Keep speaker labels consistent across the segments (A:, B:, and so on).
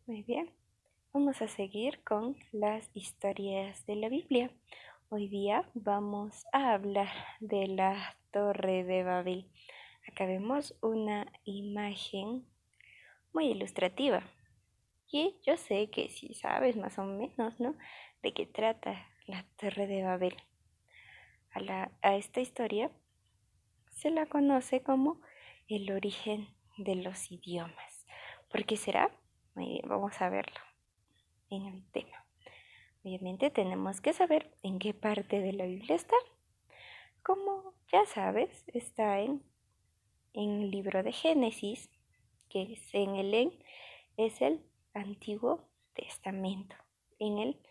A: Muy bien, vamos a seguir con las historias de la Biblia. Hoy día vamos a hablar de la Torre de Babel. Acá vemos una imagen muy ilustrativa. Y yo sé que si sabes más o menos, ¿no?, de qué trata la Torre de Babel. A esta historia se la conoce como el origen de los idiomas. ¿Por qué será? Muy bien, vamos a verlo en el tema. Obviamente tenemos que saber en qué parte de la Biblia está. Como ya sabes, está en el libro de Génesis, que es el Antiguo Testamento, en el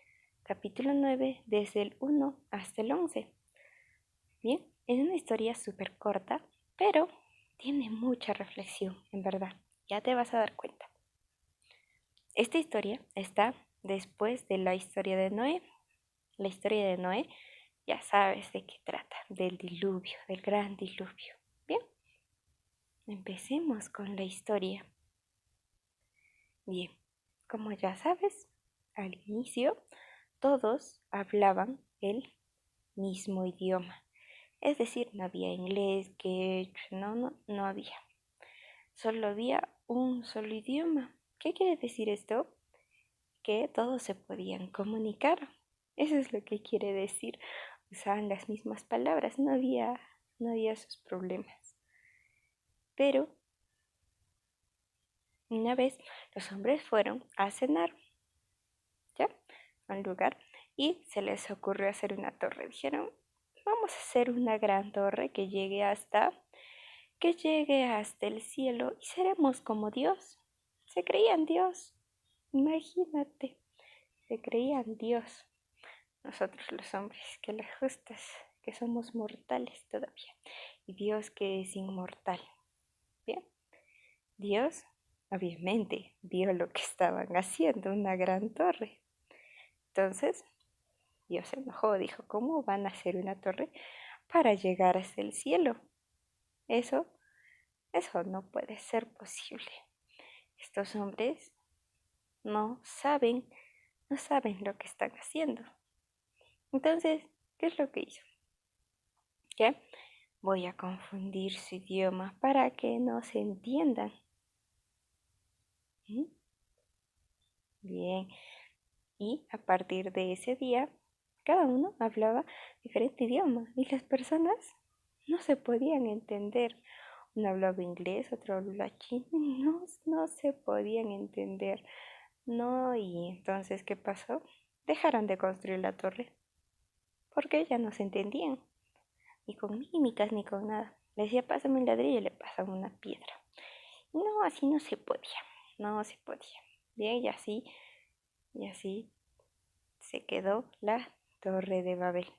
A: capítulo 9, desde el 1 hasta el 11. Bien, es una historia súper corta, pero tiene mucha reflexión, en verdad. Ya te vas a dar cuenta. Esta historia está después de la historia de Noé. La historia de Noé, ya sabes de qué trata, del diluvio, del gran diluvio. Bien, empecemos con la historia. Bien, como ya sabes, al inicio todos hablaban el mismo idioma. Es decir, no había inglés, quechua, no había. Solo había un solo idioma. ¿Qué quiere decir esto? Que todos se podían comunicar. Eso es lo que quiere decir. Usaban las mismas palabras, no había esos problemas. Pero una vez los hombres fueron a cenar, ¿ya?, a un lugar, y se les ocurrió hacer una torre. Dijeron, vamos a hacer una gran torre que llegue hasta el cielo y seremos como Dios. Se creían Dios, imagínate, se creían Dios. Nosotros los hombres, que las justas, que somos mortales todavía, y Dios que es inmortal. Bien, Dios obviamente vio lo que estaban haciendo, una gran torre. Entonces Dios se enojó, dijo, ¿cómo van a hacer una torre para llegar hasta el cielo? Eso no puede ser posible. Estos hombres no saben lo que están haciendo. Entonces, ¿qué es lo que hizo? ¿Qué? Voy a confundir su idioma para que no se entiendan. ¿Mm? Bien, y a partir de ese día, cada uno hablaba diferente idioma y las personas no se podían entender. Uno hablaba inglés, otro hablaba chino, no se podían entender. No, y entonces, ¿qué pasó? Dejaron de construir la torre porque ya no se entendían, ni con mímicas ni con nada. Le decía, pásame un ladrillo y le pasan una piedra. No, así no se podía, no se podía. Bien, y así se quedó la Torre de Babel.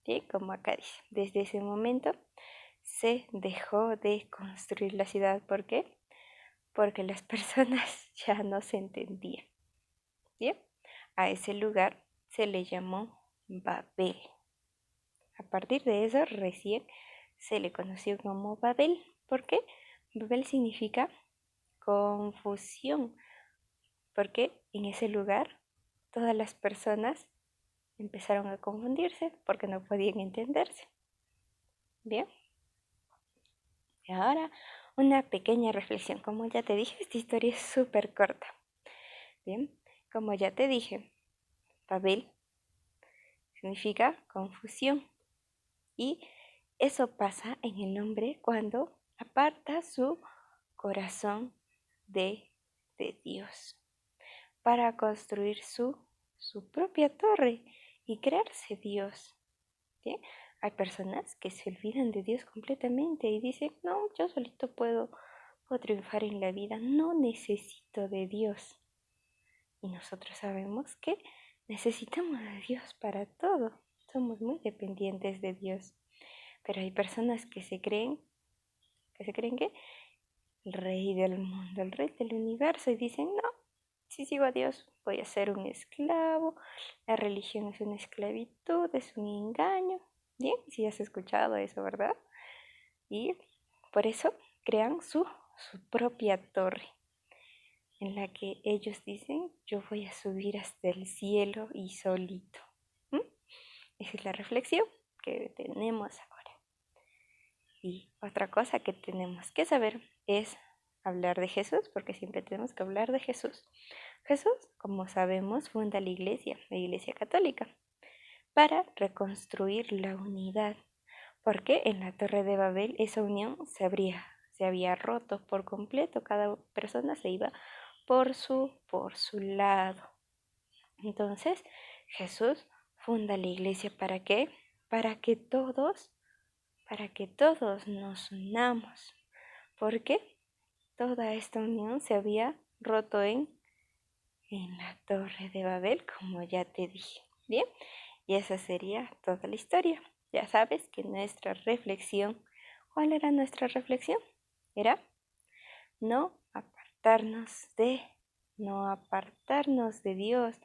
A: ¿Sí? Como acá dice, desde ese momento se dejó de construir la ciudad. ¿Por qué? Porque las personas ya no se entendían. ¿Bien? A ese lugar se le llamó Babel. A partir de eso recién se le conoció como Babel. ¿Por qué? Babel significa confusión, porque en ese lugar todas las personas empezaron a confundirse porque no podían entenderse. Bien, y ahora una pequeña reflexión. Como ya te dije, esta historia es súper corta. Bien, como ya te dije, Babel significa confusión, y eso pasa en el hombre cuando aparta su corazón de Dios para construir su propia torre y crearse Dios. ¿Sí? Hay personas que se olvidan de Dios completamente y dicen, no, yo solito puedo triunfar en la vida, no necesito de Dios. Y nosotros sabemos que necesitamos de Dios para todo, somos muy dependientes de Dios. Pero hay personas que se creen que el rey del mundo, el rey del universo, y dicen, no, si sigo a Dios voy a ser un esclavo, la religión es una esclavitud, es un engaño. Bien, si has escuchado eso, ¿verdad? Y por eso crean su propia torre. en la que ellos dicen, yo voy a subir hasta el cielo y solito. ¿Mm? Esa es la reflexión que tenemos ahora. Y otra cosa que tenemos que saber es hablar de Jesús, porque siempre tenemos que hablar de Jesús. Jesús, como sabemos, funda la Iglesia Católica, para reconstruir la unidad, porque en la Torre de Babel esa unión se había roto por completo, cada persona se iba por su lado. Entonces, Jesús funda la iglesia ¿para qué? Para que todos nos unamos, porque toda esta unión se había roto en la Torre de Babel, como ya te dije. Bien, y esa sería toda la historia. Ya sabes que nuestra reflexión, ¿cuál era nuestra reflexión? Era no apartarnos de, no apartarnos de Dios,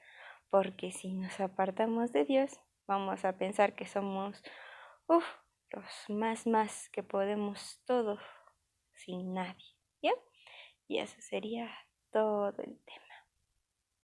A: porque si nos apartamos de Dios, vamos a pensar que somos uf, los más que podemos todo sin nadie. ¿Ya? Y eso sería todo el tema.